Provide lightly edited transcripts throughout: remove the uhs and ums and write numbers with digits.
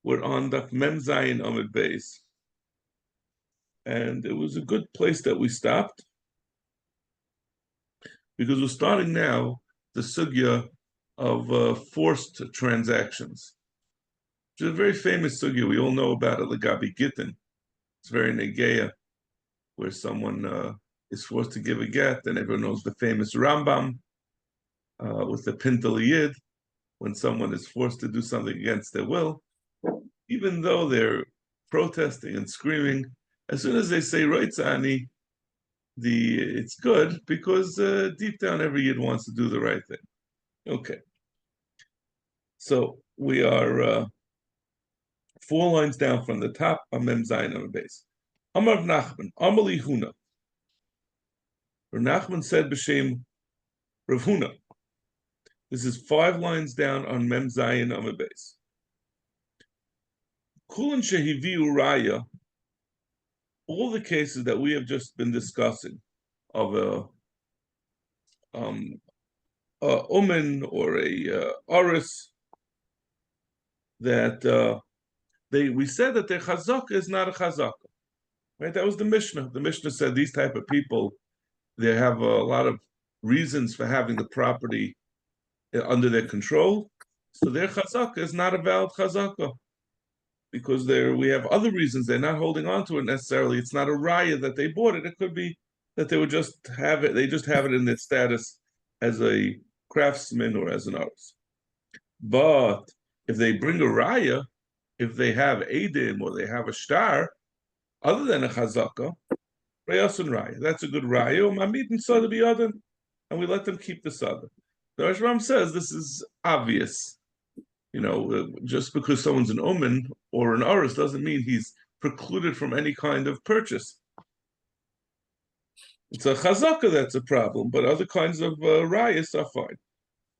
We're on Daf Mem Zayin Amud Beis, and it was a good place that we stopped because we're starting now the sugya of forced transactions, which is a very famous sugya. We all know about it, Lagabi Gittin. It's very negeya, where someone is forced to give a get, and everyone knows the famous Rambam with the Pintal Yid, when someone is forced to do something against their will, even though they're protesting and screaming, as soon as they say Roitzani, it's good because deep down every Yid wants to do the right thing. Okay. So we are 4 lines down from the top, Amem Zayin on the base. Amar Nachman, Amali Huna. Rav Nachman said b'shem Rav Huna. This is 5 lines down on Mem Zayin on the base. Kulin shehiviu raya, all the cases that we have just been discussing of a umen or a oris, that we said that their chazaka is not a chazaka, right? That was the Mishnah. The Mishnah said these type of people, they have a lot of reasons for having the property under their control, so their chazaka is not a valid chazaka because we have other reasons they're not holding on to it necessarily. It's not a raya that they bought it. It could be that they would just have it. They just have it in their status as a craftsman or as an artist. But if they bring a raya, if they have edim or they have a star, other than a chazaka, rayas and raya, that's a good raya. Mamid and sada biyadin, and we let them keep the sada. The Rashbam says this is obvious. Just because someone's an omen or an aris doesn't mean he's precluded from any kind of purchase. It's a chazaka that's a problem, but other kinds of rayas are fine.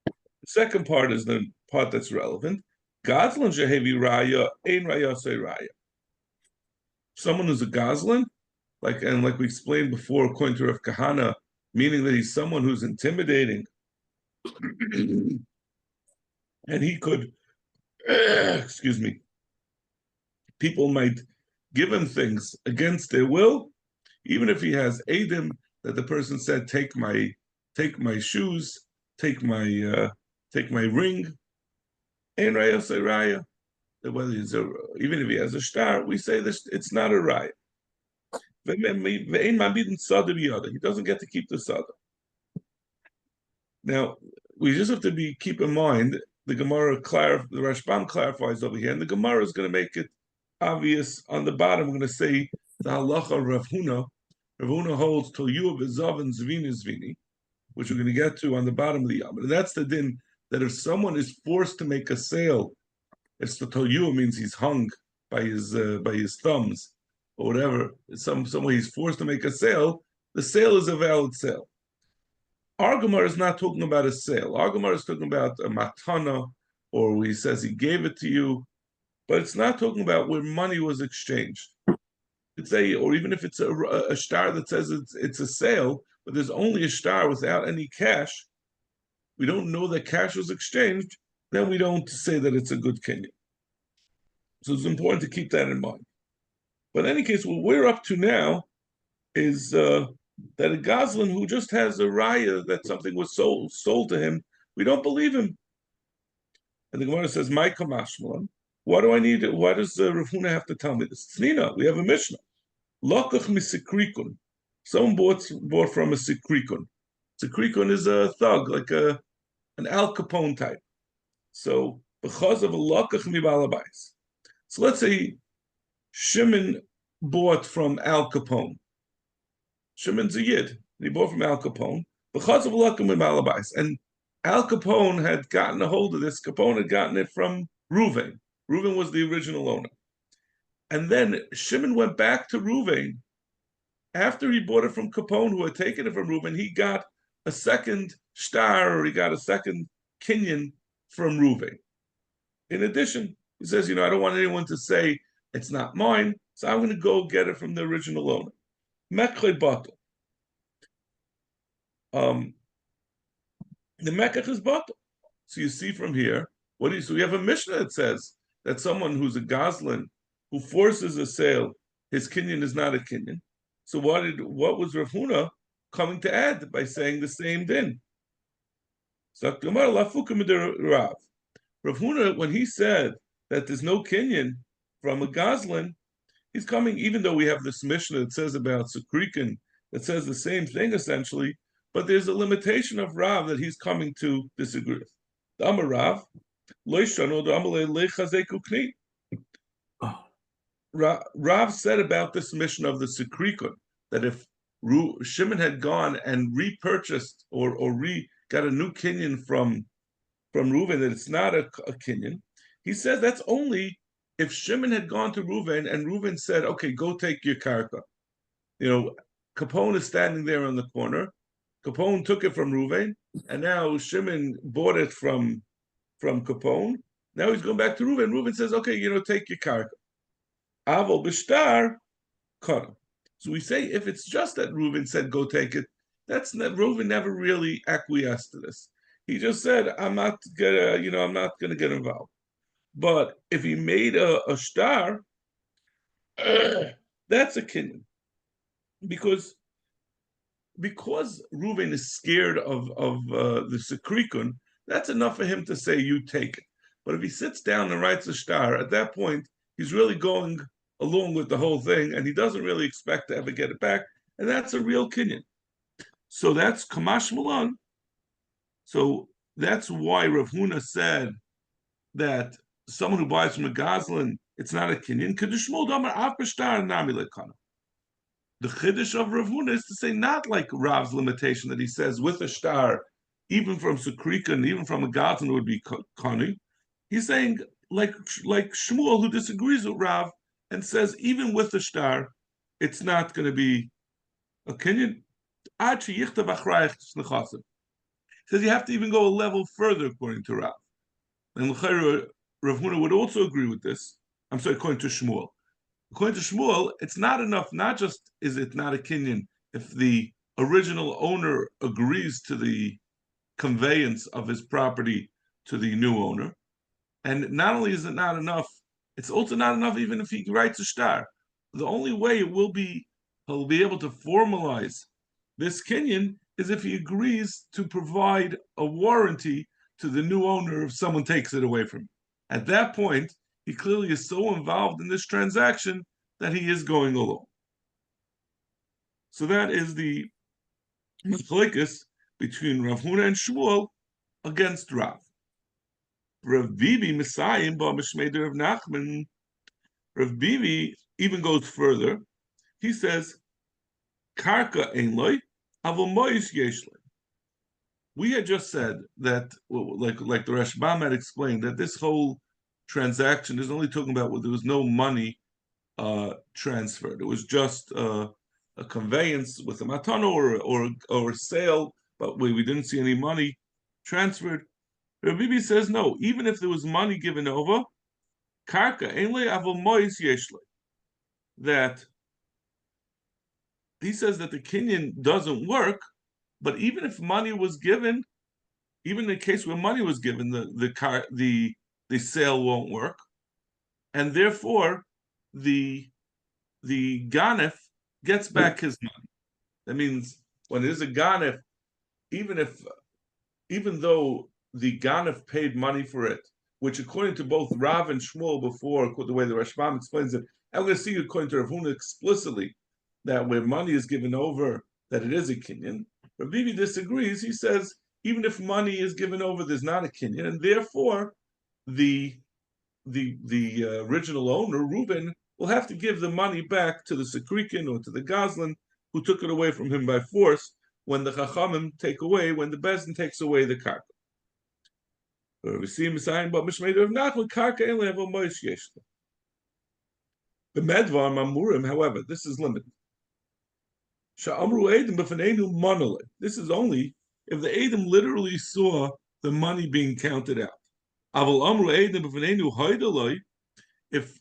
The second part is the part that's relevant. Gazlan shehevi raya, ein raya say raya. Someone who's a gazlan, like we explained before, according to Rav Kahana, meaning that he's someone who's intimidating, and he could, excuse me, people might give him things against their will, even if he has edim that the person said, take my shoes, take my ring, ein raya say raya. Whether even if he has a star, we say this, it's not a raya. He doesn't get to keep the sada. Now, we just have to keep in mind the Gemara the Rashbam clarifies over here, and the Gemara is going to make it obvious on the bottom. We're going to say the halacha of Rav Huna. Rav Huna holds till you v'zav and zvini, which we're going to get to on the bottom of the yam. And that's the din that if someone is forced to make a sale, it's the toyu means he's hung by his thumbs or whatever. Some way he's forced to make a sale. The sale is a valid sale. Our Gemara is not talking about a sale. Our Gemara is talking about a matana, or he says he gave it to you, but it's not talking about where money was exchanged. Or even if it's a star that says it's a sale, but there's only a star without any cash, we don't know that cash was exchanged, then we don't say that it's a good kinyan. So it's important to keep that in mind. But in any case, what we're up to now is that a Gazlan who just has a raya that something was sold to him, we don't believe him. And the Gemara says, "My kamashmalan. Why do I need it? Why does Rav Huna have to tell me this? Tznina, we have a Mishnah. Lokach misikrikun. Someone bought from a sikrikun. Sikrikun is a thug, like an Al Capone type. So because of a lokach mibalabais. So let's say Shimon bought from Al Capone. Shimon's a Yid. He bought from Al Capone because of lokach mibalabais. And Al Capone had gotten a hold of this. Capone had gotten it from Reuven. Reuven was the original owner. And then Shimon went back to Reuven. After he bought it from Capone, who had taken it from Reuven, he got a second star, or he got a second kinyan from Reuven. In addition, he says, I don't want anyone to say it's not mine, so I'm going to go get it from the original owner. Mekche batel. The mekach is batel. So you see from here, so we have a Mishnah that says that someone who's a Goslin who forces a sale, his kinyan is not a kinyan. So what was Rav Huna coming to add by saying the same din? So Rav Huna, when he said that there's no kinyan from a Goslin, he's coming, even though we have this Mishnah that says about Sukrikin, that says the same thing essentially, but there's a limitation of Rav that he's coming to disagree with. The Amar Rav, Rav said about this mission of the Sikrikun that if Shimon had gone and repurchased or got a new kinyan from Reuven, that it's not a kinyan. He says that's only if Shimon had gone to Reuven and Reuven said, "Okay, go take your karka." Capone is standing there on the corner. Capone took it from Reuven, and now Shimon bought it from Capone. Now he's going back to Reuven. Reuven says, "Okay, take your karka." Aval b'shtar kana. So we say if it's just that Reuven said go take it, Reuven never really acquiesced to this. He just said, I'm not gonna get involved. But if he made a star, that's a kinyan. Because Reuven is scared of the Sikrikun, that's enough for him to say you take it. But if he sits down and writes a star, at that point he's really going along with the whole thing, and he doesn't really expect to ever get it back, and that's a real kinyan. So that's Kamash Malan. So that's why Rav Huna said that someone who buys from a Goslin, it's not a kinyan. The chiddush of Rav Huna is to say not like Rav's limitation that he says with a star, even from Sukrika and even from a Goslin would be kani. He's saying like Shmuel who disagrees with Rav and says even with the star, it's not going to be a kinyan. He says you have to even go a level further according to Rav. And Rav Huna would also agree with this. I'm sorry, according to Shmuel. According to Shmuel, it's not enough, not just is it not a kinyan, if the original owner agrees to the conveyance of his property to the new owner, and not only is it not enough, it's also not enough even if he writes a star. The only way he'll be able to formalize this kinyan is if he agrees to provide a warranty to the new owner if someone takes it away from him. At that point, he clearly is so involved in this transaction that he is going along. So that is the machlekes between Rav Huna and Shmuel against Rav. Rav Bibi Messiah b'mishmei Rav Nachman. Rav Bibi even goes further. He says, "Karka ein loy, avol mois yesh loy." We had just said that, like the Rashbam had explained, that this whole transaction is only talking about where there was no money transferred. It was just a conveyance with a matano or a sale, but we didn't see any money transferred. Rabbi Bibi says no. Even if there was money given over, karka einle avol mois yeshle. That he says that the kinyan doesn't work, but even if money was given, even in the case where money was given, the sale won't work, and therefore the ganef gets back his money. That means when there's a ganef, even though the ganef paid money for it, which according to both Rav and Shmuel before, the way the Rashbam explains it, I'm going to see according to Rav Huna explicitly that where money is given over, that it is a kinyan. Rav Bibi disagrees. He says even if money is given over, there's not a kinyan, and therefore the original owner, Reuben, will have to give the money back to the Sekrikin or to the Goslin who took it away from him by force when the Chachamim take away, when the Bezdin takes away the karka. We see him saying, but Mishmei of Nachman karka ain't level moish yeshla. The Medvar Mamurim, however, this is limited. Sha'amru Edom b'fanenu monole. This is only if the Edom literally saw the money being counted out. Aval amru Edom b'fanenu hoidaloi. If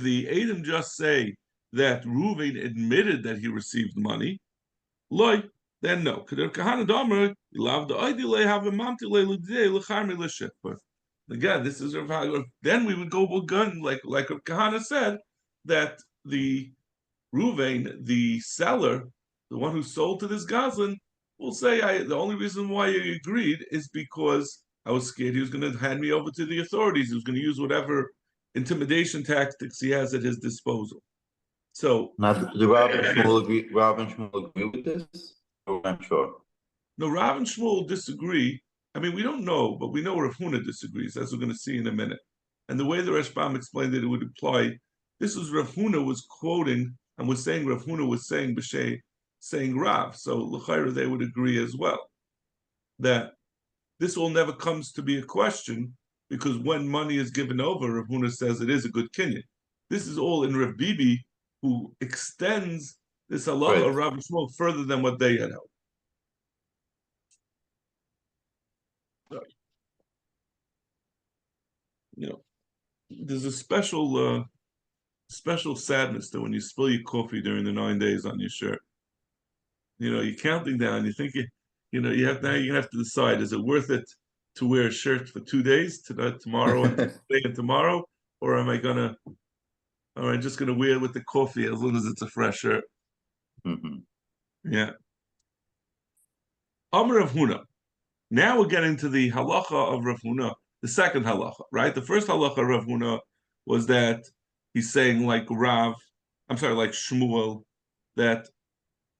the Edom just say that Reuven admitted that he received money, loy, then no. Again, this is then we would go gun like Kahana said that the Ruvain, the seller, the one who sold to this Goslin, will say, the only reason why I agreed is because I was scared he was going to hand me over to the authorities. He was going to use whatever intimidation tactics he has at his disposal. So now, do Rob and Shmuel agree with this? I'm sure. no, Rav and Shmuel disagree. I mean, we don't know, but we know Rav Huna disagrees, as we're going to see in a minute. And the way the Rashbam explained it would imply this was Rav Huna was quoting and was saying Rav Huna was saying B'Shei, saying Rav. So l'chayra they would agree as well that this all never comes to be a question because when money is given over, Rav Huna says it is a good kinyan. This is all in Rav Bibi, who extends this halacha of Rav and Shmuel further than what they had held. You know, there's a special sadness that when you spill your coffee during the 9 days on your shirt, you know, you're counting down. You think you have now. You're gonna have to decide: is it worth it to wear a shirt for 2 days, tomorrow and today and tomorrow, or am I just gonna wear it with the coffee as long as it's a fresh shirt? Mm-hmm. Yeah. Amr of Huna. Now we're getting to the halacha of Rav Huna, the second halacha, right? The first halacha of Rav Huna was that he's saying like Shmuel, that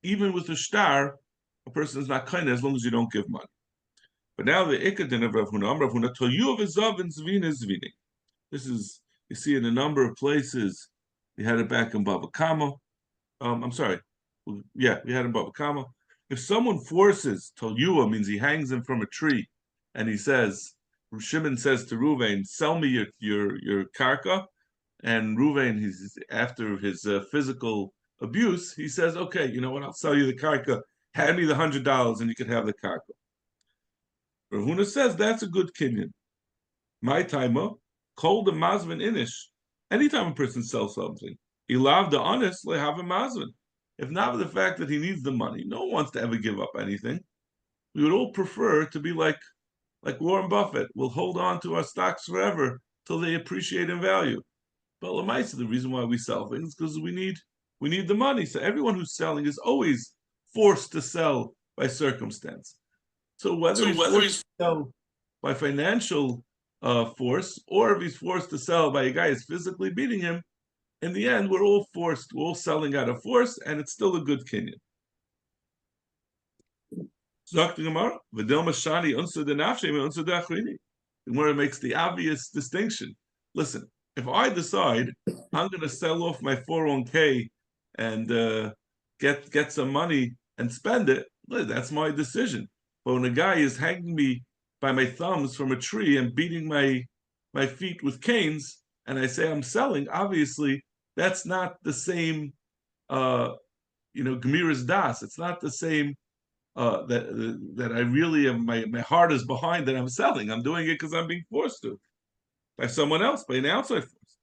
even with a star, a person is not kind as long as you don't give money. But now the ikadin of Rav Huna, Rav Huna, Toyu v'zav and zvina zvini. This is, you see in a number of places. We had it back in Bava Kama. I'm sorry. Yeah, we had it in Bava Kama. If someone forces, Tolyua means he hangs him from a tree, and he says, Shimon says to Ruvain, sell me your karka, and Ruvain, he's after his physical abuse, he says, okay, you know what, I'll sell you the karka, hand me the $100 and you can have the karka. Rav Huna says that's a good kinyan. My timer, call the mazvin inish. Anytime a person sells something, he loved the honest, they have a mazvin. If not for the fact that he needs the money, no one wants to ever give up anything. We would all prefer to be like Warren Buffett. We'll hold on to our stocks forever till they appreciate in value. But Lamaisa, the reason why we sell things is because we need the money. So everyone who's selling is always forced to sell by circumstance. So whether he's forced to sell by financial force or if he's forced to sell by a guy who's physically beating him, in the end, we're all selling out of force, and it's still a good kinyan. The Gemara makes the obvious distinction. Listen, if I decide I'm going to sell off my 401k and get some money and spend it, that's my decision. But when a guy is hanging me by my thumbs from a tree and beating my feet with canes, and I say I'm selling, obviously that's not the same, Gemiras Das. It's not the same that I really am. My heart is behind that I'm selling. I'm doing it because I'm being forced to by someone else, by an outside force.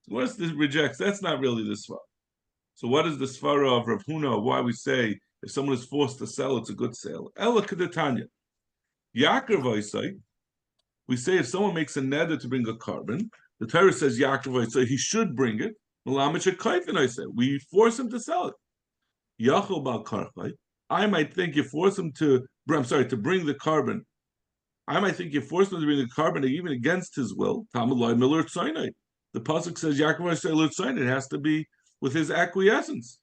So what this rejects? That's not really the svara. So what is the svara of Rav Huna? Why we say if someone is forced to sell, it's a good sale. Ela kedetanya. Yaakov Isai. We say if someone makes a neder to bring a carbon, the Torah says Yaakov Isai he should bring it. We force him to sell it. Yachol bal karchai. I might think you force him to bring the carbon. I might think you force him to bring the carbon even against his will. The pasuk says Yaakov it has to be with his acquiescence.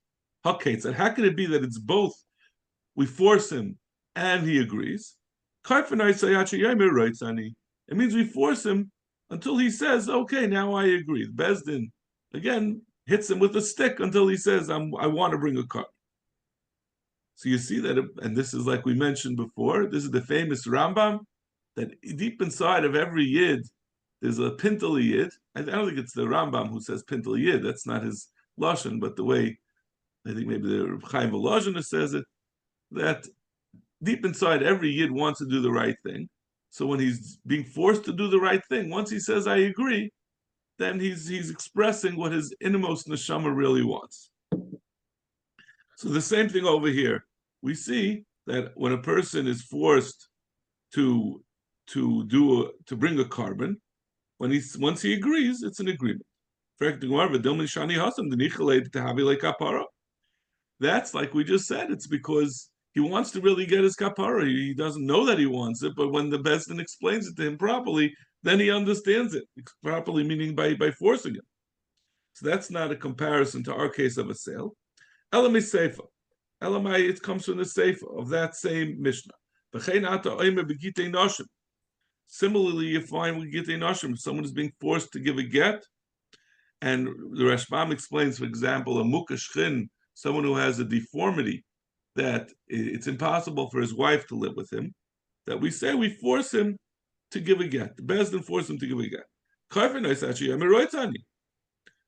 Okay, so how can it be that it's both? We force him and he agrees. It means we force him until he says, okay, now I agree. Bezdin, again, hits him with a stick until he says, I want to bring a carbon. So you see that, and this is like we mentioned before, this is the famous Rambam, that deep inside of every Yid, there's a Pintel Yid. I don't think it's the Rambam who says Pintel Yid, that's not his Lashon, but the way, I think maybe the Chaim Volozhiner says it, that deep inside every Yid wants to do the right thing. So when he's being forced to do the right thing, once he says, I agree, then he's expressing what his innermost neshama really wants. So the same thing over here. We see that when a person is forced to to bring a carbon. Once he agrees, it's an agreement. That's like we just said. It's because he wants to really get his kapara. He doesn't know that he wants it, but when the Besdin explains it to him properly, then he understands it properly, meaning by forcing it. So that's not a comparison to our case of a sale. Elamai Seifa. Elamai, it comes from the Seifa of that same Mishnah. Similarly, you find with Gitei Noshim, someone is being forced to give a get, and the Rashbam explains, for example, a mukashchin, someone who has a deformity, that it's impossible for his wife to live with him, that we say we force him to give a get. The Bezdin force him to give a get.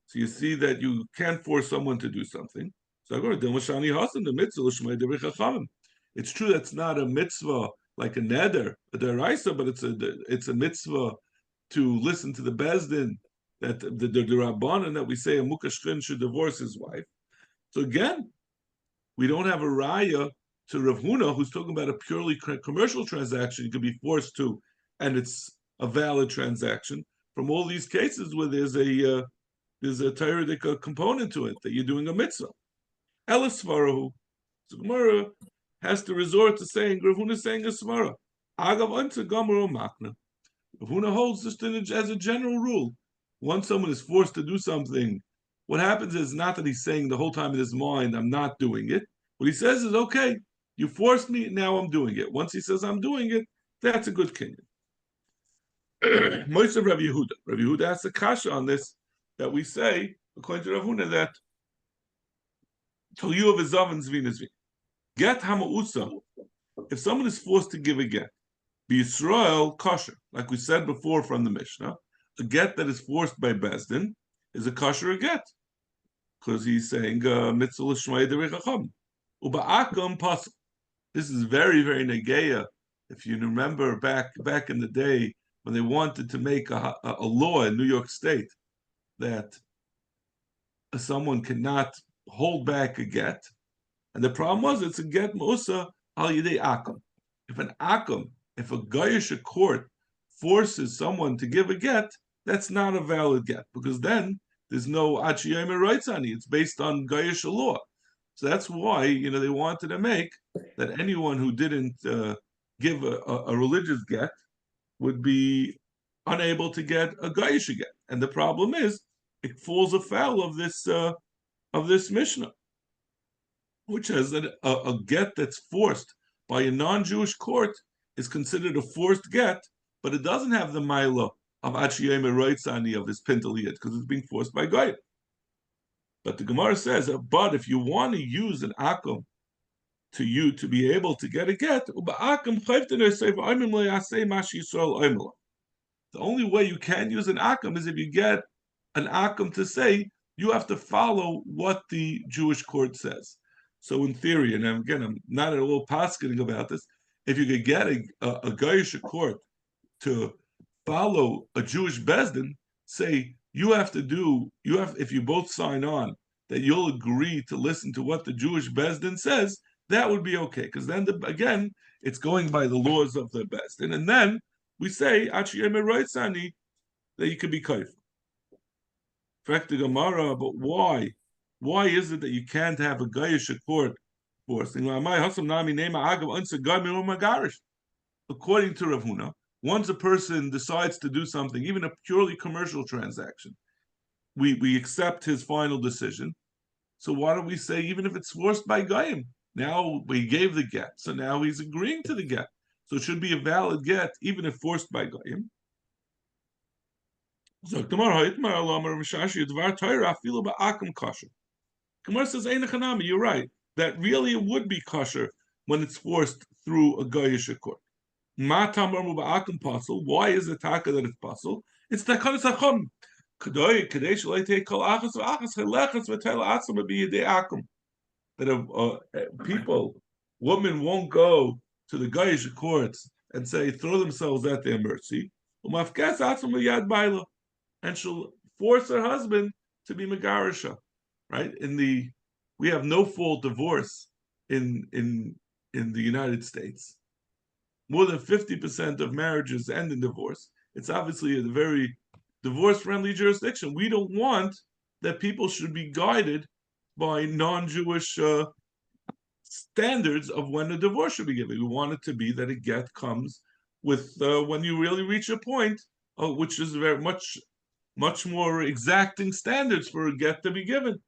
So you see that you can't force someone to do something. So it's true that's not a mitzvah like a neder, a deraisa, but it's a mitzvah to listen to the Bezdin, that the Rabbanan that we say a mukashchin should divorce his wife. So again, we don't have a raya to Rav Huna, who's talking about a purely commercial transaction you could be forced to, and it's a valid transaction. From all these cases where there's a Tairidic component to it, that you're doing a mitzvah. Elis Svarahu. So Gemara has to resort to saying, Rav Huna is saying a Svara. Agav Anta Gamaro Makna. Rav Huna holds just as a general rule. Once someone is forced to do something, what happens is not that he's saying the whole time in his mind, I'm not doing it. What he says is, okay, you forced me, now I'm doing it. Once he says I'm doing it, that's a good kinyan. Most of Rabbi Yehuda. Rabbi Yehuda has a kasha on this, that we say, according to Rav Huna, that Tol Yu of Ezav and Zvin is get Hamausa. If someone is forced to give a get, be Yisrael kosher, like we said before from the Mishnah, a get that is forced by Bezdin is a kosher get, because he's saying mitzvah l'shmaya derechacham uba'akam pasuk. This is very, very negeya. If you remember back in the day when they wanted to make a law in New York State that someone cannot hold back a get, and the problem was it's a get musa al yidei akam. If a Gayish court forces someone to give a get, that's not a valid get, because then there's no achiyayim rights on it. It's based on Gayish law. So that's why they wanted to make that anyone who didn't give a religious get would be unable to get a Gayish get. And the problem is it falls afoul of this Mishnah, which says that a get that's forced by a non-Jewish court is considered a forced get, but it doesn't have the mila of Achiyem Roitzani of this Pintaliyat, because it's being forced by Goyim. But the Gemara says, but if you want to use an akum to be able to get a get, the only way you can use an akum is if you get an akum to say you have to follow what the Jewish court says. So in theory, and again, I'm not at all paskening about this, if you could get a Gayish court to follow a Jewish Bezdin, say if you both sign on that you'll agree to listen to what the Jewish Bezdin says, that would be okay, because then again it's going by the laws of the Bezdin, and then we say that you could be kaif. Fact the Gemara, but why? Why is it that you can't have a Gayish court forcing? According to Rav Huna, once a person decides to do something, even a purely commercial transaction, we accept his final decision. So why don't we say, even if it's forced by Goyim, now we gave the get, so now he's agreeing to the get. So it should be a valid get, even if forced by Goyim. So Gemara says, you're right, that really it would be kosher when it's forced through a Gayish court. Why is it taka that it's possible? It's takanas achom. That women won't go to the Gayish courts and throw themselves at their mercy, and she'll force her husband to be megarisha. Right? We have no fault divorce in the United States. more than 50% of marriages end in divorce. It's obviously a very divorce-friendly jurisdiction. We don't want that people should be guided by non-Jewish standards of when a divorce should be given. We want it to be that a get comes with when you really reach a point, which is very much more exacting standards for a get to be given.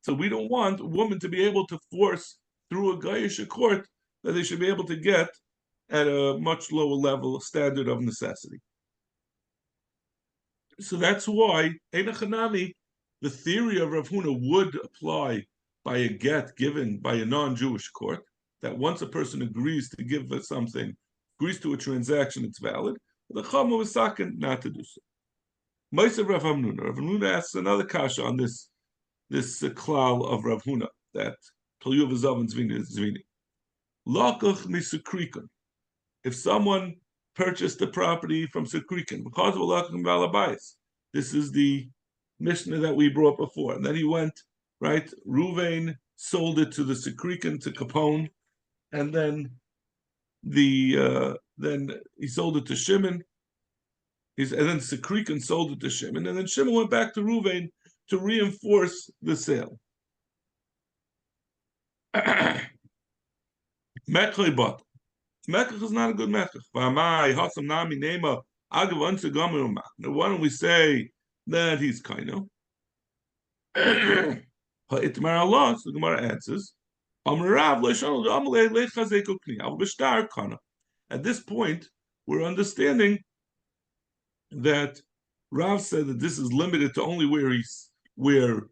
So we don't want a woman to be able to force through a Gayish court that they should be able to get at a much lower level standard of necessity. So that's why Einachanami, the theory of Rav Huna would apply by a get given by a non-Jewish court, that once a person agrees to give something, agrees to a transaction, it's valid. The Chama was second not to do so. Ma'aser Rav Hamnuna. Rav Hamnuna asks another kasha on this klal of Rav Huna, that Tolyu v'zav and zvini. Lakach misukrikan. If someone purchased the property from Sukrikan, because of lakach balabayis, this is the Mishnah that we brought before, and then he went right. Ruvain sold it to the Sukrikan, to Capone, and then then he sold it to Shimon. And then Sukrikan sold it to Shimon, and then Shimon went back to Ruvain to reinforce the sale. Mekhlei bot. Mekach is not a good mekach. Now, why don't we say that he's kaino? Itmar Allah, so the Gemara answers, at this point, we're understanding that Rav said that this is limited to only where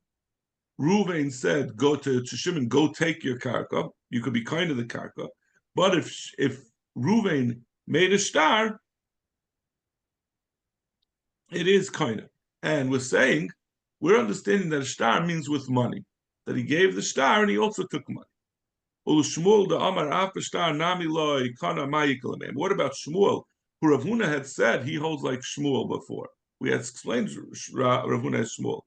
Ruvain said, go to Shimon, go take your karka. You could be kind of the karka. But if Ruvain made a star, it is kind of. And we're understanding that a star means with money. That he gave the star and he also took money. What about Shmuel, who Rav Huna had said he holds like Shmuel before? We had explained Rav Huna as Shmuel.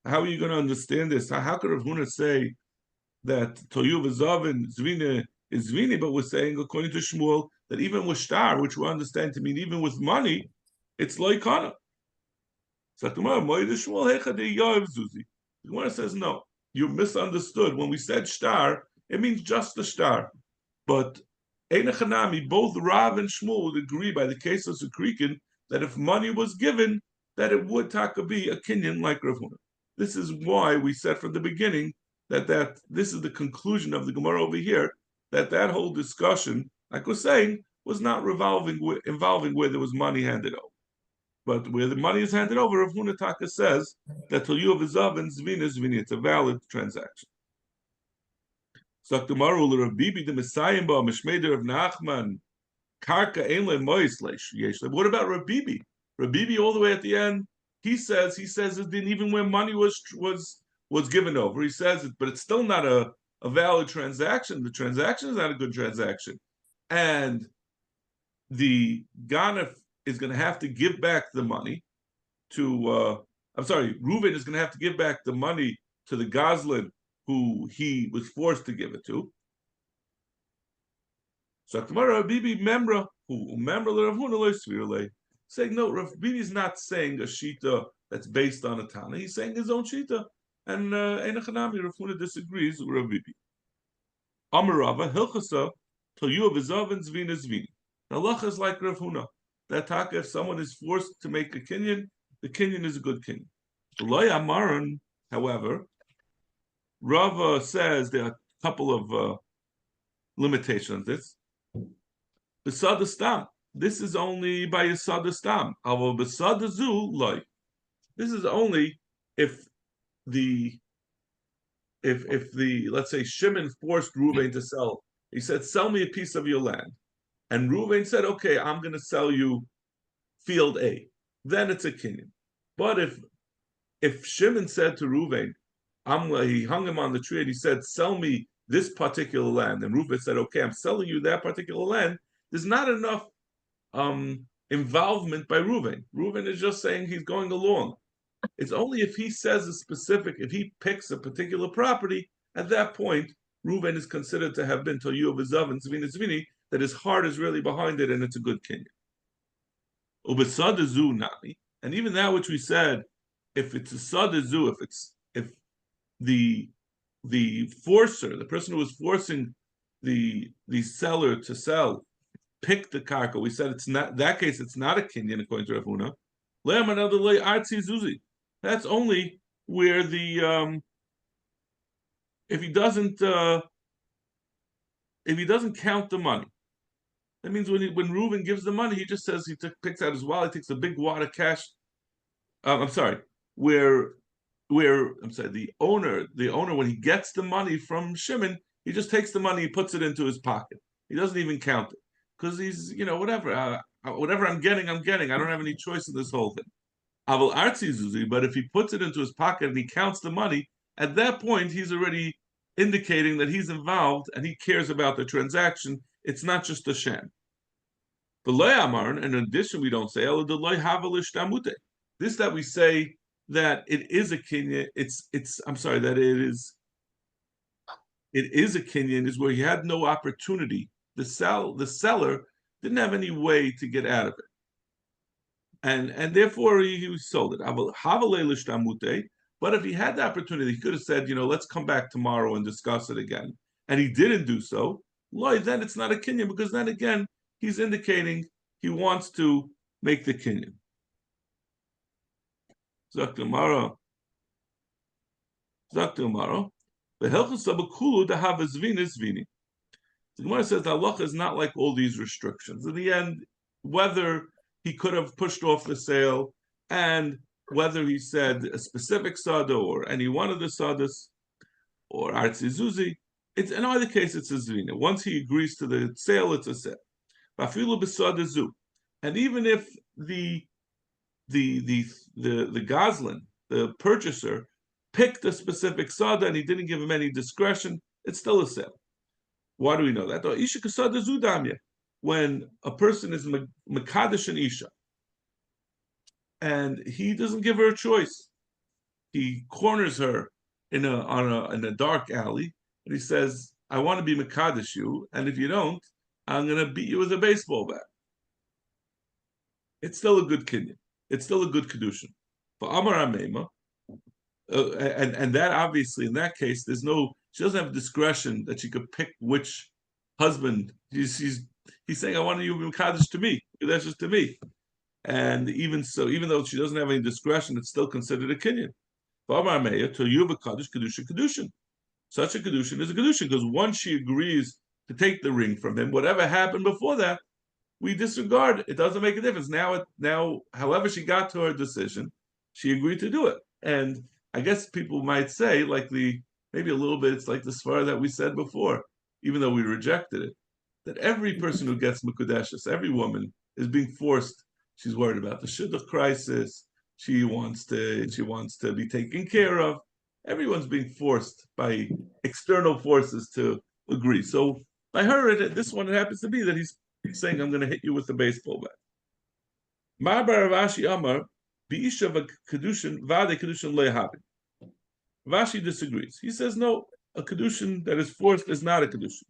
How are you going to understand this? How could Rav Huna say that Toyu v'zav and Zvina is Zvini, but we're saying, according to Shmuel, that even with star, which we understand to mean even with money, it's like Kana. So the Gemara says, no, you misunderstood. When we said star, it means just the star. But Einachanami, both Rav and Shmuel would agree by the case of Sukrikin that if money was given, that it would taka be a kinyan like Rav Huna. This is why we said from the beginning that this is the conclusion of the Gemara over here, that whole discussion, like we're saying, was not involving where there was money handed over. But where the money is handed over, Rav Huna Taka says that Tolyu v'zav and Zvini, it's a valid transaction. So tomorrow, Rav Bibi the Messiah, Mishmeder of Nachman, Karka Einle Mois Yesh. What about Rav Bibi? Rav Bibi, all the way at the end, he says it didn't even when money was given over. He says it, but it's still not a valid transaction. The transaction is not a good transaction, and the Ganef is going to have to give back the money to. Reuven is going to have to give back the money to the Goslin who he was forced to give it to. So tomorrow, Bibi Memra, who Memra Rav Huna saying no, Rav Bibi is not saying a shita that's based on a Tana. He's saying his own shita, and Einachanami Rav Huna disagrees with Rav Bibi. Amarava Hilchasa Toyu v'zav and Zvini. The halacha is like Rav Huna. That taka, if someone is forced to make a kinyan, the kinyan is a good kinyan. Loy Amaran, however, Rava says there are a couple of limitations. This Besada Stam. This is only by Yisada Stam. However, Besada Zu Loy. This is only if the let's say Shimon forced Reuven to sell. He said, "Sell me a piece of your land," and Reuven said, "Okay, I'm going to sell you field A." Then it's a kinyan. But if Shimon said to Reuven, he hung him on the tree and he said, "Sell me this particular land," and Reuven said, "Okay, I'm selling you that particular land," there's not enough involvement by Reuven. Reuven is just saying he's going along. It's only if he says if he picks a particular property, at that point, Reuven is considered to have been Toyu v'zav and Zvini, that his heart is really behind it and it's a good kinyan. Ubesadazu nami, and even that which we said, if it's a sadazu, if the forcer, the person who was forcing the seller to sell, picked the karka, we said it's not that case. It's not a kinyan according to Rav Huna. Le'am another lay artzi zuzi. That's only where the if he doesn't count the money. That means when Reuben gives the money, he just says picks out his wallet, takes a big wad of cash. I'm sorry, the owner when he gets the money from Shimon, he just takes the money, he puts it into his pocket. He doesn't even count it because he's whatever I'm getting. I don't have any choice in this whole thing. Aval artzi zuzi, but if he puts it into his pocket and he counts the money, at that point he's already indicating that he's involved and he cares about the transaction. It's not just a sham. The loy amaran, in addition, we don't say the loy havalish damute. This that we say that it is a kinyan. I'm sorry that it is a kinyan is where he had no opportunity. The seller didn't have any way to get out of it, and therefore he sold it. But if he had the opportunity, he could have said, let's come back tomorrow and discuss it again. And he didn't do so. Then it's not a kinyan because then again he's indicating he wants to make the kinyan. Zaktumara. The Hilchos Abakulu to have a zvini zvini. The Gemara says the halacha is not like all these restrictions. In the end, whether he could have pushed off the sale and whether he said a specific sada or any one of the sadas or artzi zuzi, it's in either case it's a zvina. Once he agrees to the sale, it's a sale. And even if the Goslin, the purchaser, picked a specific sada and he didn't give him any discretion, it's still a sale. Why do we know that? When a person is mekadesh an isha and he doesn't give her a choice, he corners her in a dark alley and he says, "I want to be mekadesh you, and if you don't, I'm going to beat you with a baseball bat." It's still a good kinyan. It's still a good kedushin. For Amar Amema, and that obviously in that case, she doesn't have discretion that she could pick which husband. He's saying, "I want you to be mekadesh to me. That's just to me." And even so, even though she doesn't have any discretion, it's still considered a kinyan. For Amar Ameya, to you kaddish kedushin. Such a kedushin is a kedushin because once she agrees to take the ring from him, whatever happened before that, we disregard. It doesn't make a difference. Now, however she got to her decision, she agreed to do it. And I guess people might say, maybe a little bit, it's like the svara that we said before, even though we rejected it, that every person who gets mekudeshes, every woman is being forced. She's worried about the shidduch crisis. She wants to be taken care of. Everyone's being forced by external forces to agree. So by her, this one it happens to be that he's saying, "I'm going to hit you with the baseball bat." Ma'bar Rashi Amar bi'isha v'kedushin v'ade kedushin le'habin. Rashi disagrees. He says, no, a kedushin that is forced is not a kedushin.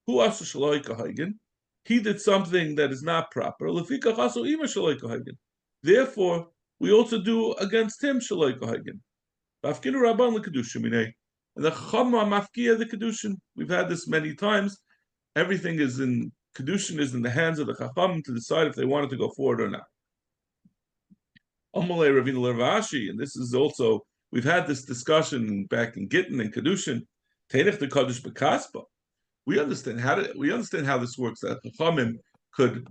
Hu asu shaloi kahaygen. He did something that is not proper. Lefika chaso ima shaloi kahaygen. Therefore, we also do against him shaloi kahaygen. V'afkinu rabban lekedushin minei. And the chama mafkia the kedushin. We've had this many times. Everything is in kedushin is in the hands of the chacham to decide if they wanted to go forward or not. Amalei Ravina Lervashi, and this is also we've had this discussion back in Gittin and kedushin. Teinich the kaddish bekaspa. We understand how this works. That chachamim could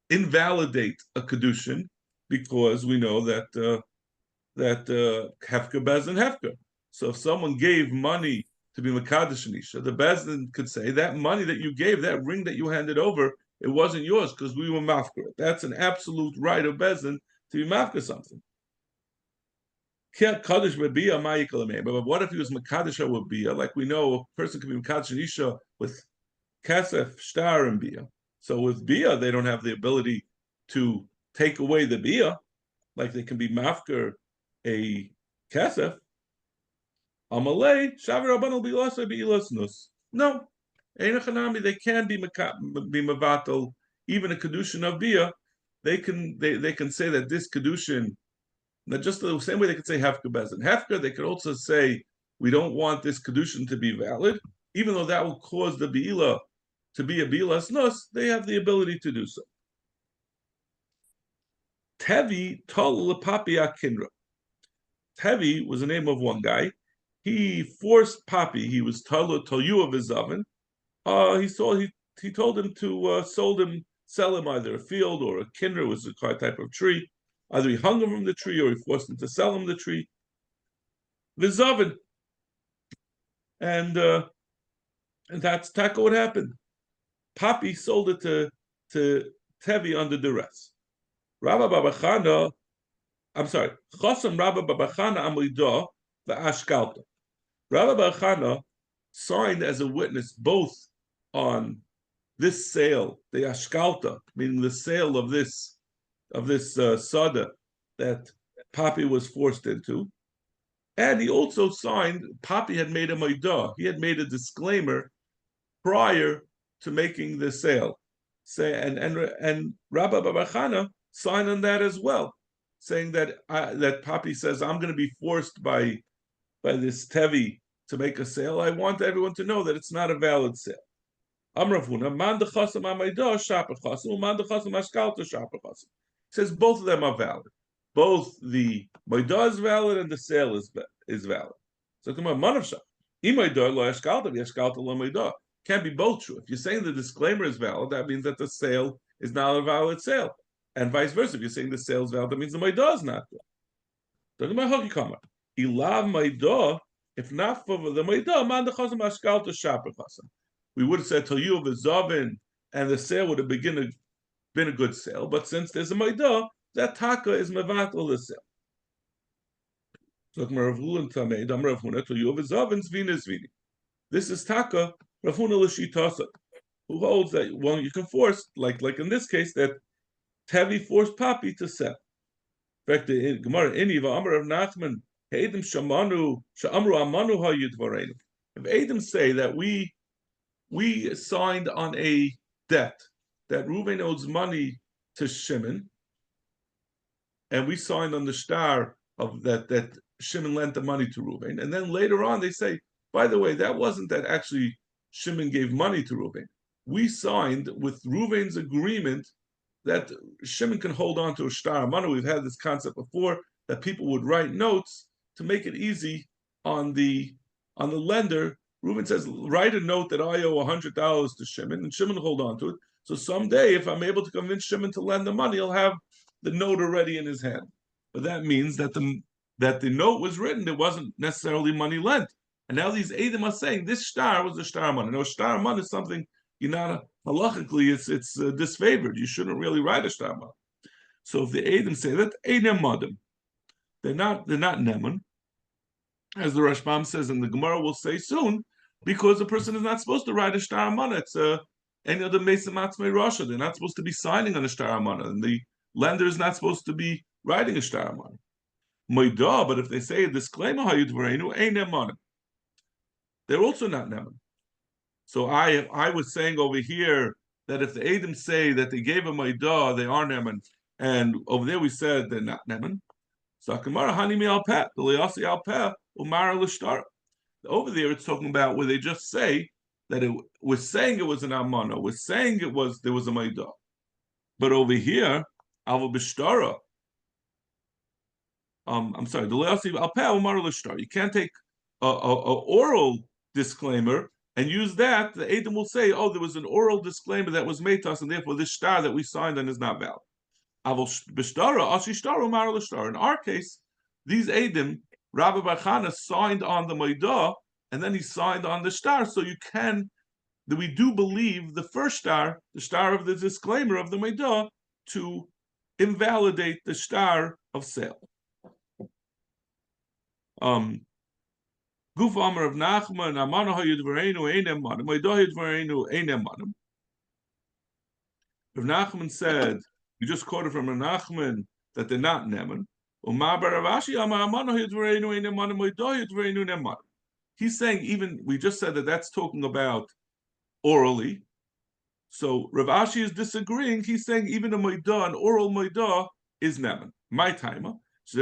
invalidate a kedushin because we know that hefker bezin hefker. So if someone gave money to be mekadesh nisha, the bezin could say that money that you gave, that ring that you handed over, it wasn't yours because we were mafker. That's an absolute right of bezin to be mafker something. But what if he was mekadesh with bia? Like we know, a person can be mekadesh nisha with kasef, shtar, and bia. So with bia, they don't have the ability to take away the bia, like they can be mafker a kasef. Amalei, Shavi Rabban will be lost, be nus. No, They can be mevatel even a kedushin of bia. They can say that this kedushin, not just the same way they could say hefka bezin hefka. They could also say we don't want this kedushin to be valid, even though that will cause the beila to be a bilas nus. They have the ability to do so. Tevi tol lepapia kindra. Tevi was the name of one guy. He forced Papi. He was told you of his oven. He told him to sell him either a field or a kinder, was a type of tree. Either he hung him from the tree or he forced him to sell him the tree. Vizovin. And that's taka what happened. Papi sold it to Tevi under duress. Rabba Babachana, I'm sorry, Chosam Rabba Babachana Amidah the Ashkalta. Rabba Babachana signed as a witness both on this sale, the Ashkalta, meaning the sale of this sada that Papi was forced into, and he also signed. Papi had made a maidah. He had made a disclaimer prior to making the sale. And Rabba Babachana signed on that as well, saying that Papi says I'm going to be forced by this Tevi to make a sale. I want everyone to know that it's not a valid sale. Amravuna, man dechasam amaydah shapachasam, man dechasam ashkalta shapachasam. Says both of them are valid. Both the maidah is valid and the sale is valid. So come on, manavsha. Imaydah lo ashkalta, v'ashkalta lo maidah. Can't be both true. If you're saying the disclaimer is valid, that means that the sale is not a valid sale, and vice versa. If you're saying the sale is valid, that means the maidah is not good. Talking about hakikama, ilav maidah. If not for the maidah, man dechasam ashkalta shapachasam. We would have said till you of a zavin, and the sale would have been a good sale. But since there's a maidah, that taka is mevatel the sale. So this is taka Ravuna l'shitasa, who holds that you can force, like in this case, that Tevi forced Papi to sell. In fact, the Gemara Ini v'Amar of Nachman Heidim shamanu sha'amru amanu hayidvareinu. If Eidim say that we signed on a debt that Reuven owes money to Shimon, and we signed on the star of that Shimon lent the money to Reuven, and then later on they say, by the way, that wasn't that actually Shimon gave money to Reuven. We signed with Reuven's agreement that Shimon can hold on to a star of money. We've had this concept before that people would write notes to make it easy on the lender. Reuven says, write a note that I owe $100 to Shimon, and Shimon will hold on to it. So someday, if I'm able to convince Shimon to lend the money, he'll have the note already in his hand. But that means that the note was written, there wasn't necessarily money lent. And now these Eidim are saying this star was a star money. Now, a star money is something you're not halachically it's disfavored. You shouldn't really write a star money. So if the Eidim say that Eidim madim, they're not neman, as the Rashbam says, and the Gemara will say soon, because the person is not supposed to write a star money. It's any other Mesa Matzmei Rasha. They're not supposed to be signing on a star money, and the lender is not supposed to be writing a star money. Moidah, but if they say a disclaimer, hayudvarenu Eidim madim, they're also not neman. So I was saying over here that if the Eidim say that they gave a maidah, they are neman, and over there we said they're not neman. So Akamara Hanimi al Peh, the Leasi al Peh, Umara Lishtara. Over there it's talking about where they just say that it was saying it was an amana, was saying there was a maidah. But over here, Alva Bishtara. I'm sorry, the Leasi al Peh Umara Lishtara. You can't take a oral disclaimer and use that. The Eidim will say, oh, there was an oral disclaimer that was made to us, and therefore this star that we signed on is not valid. In our case, these Eidim, Rabbi Barchana signed on the Maidah, and then he signed on the star, so we do believe the first star, the star of the disclaimer of the Maidah, to invalidate the star of sale. Guf Amar of Nachman, Amano Hayudvarenu Einem Manim, Maidah Hayudvarenu Einem Manim. Rav Nachman said, we just quoted from Rav Nachman that they're not Neman. He's saying, even we just said that that's talking about orally. So Rav Ashi is disagreeing. He's saying even a moida, an oral moida, is neman. My timer. He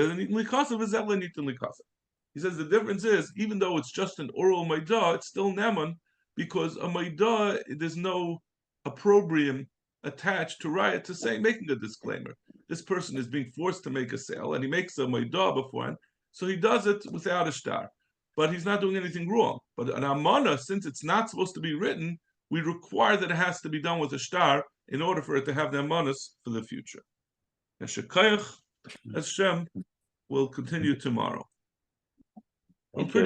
says the difference is, even though it's just an oral moida, it's still neman, because a moida, there's no opprobrium attached to riot to say, making a disclaimer. This person is being forced to make a sale, and he makes a moida beforehand, so he does it without a shtar. But he's not doing anything wrong. But an amana, since it's not supposed to be written, we require that it has to be done with a shtar in order for it to have the amanas for the future. Hashem will continue tomorrow. Okay.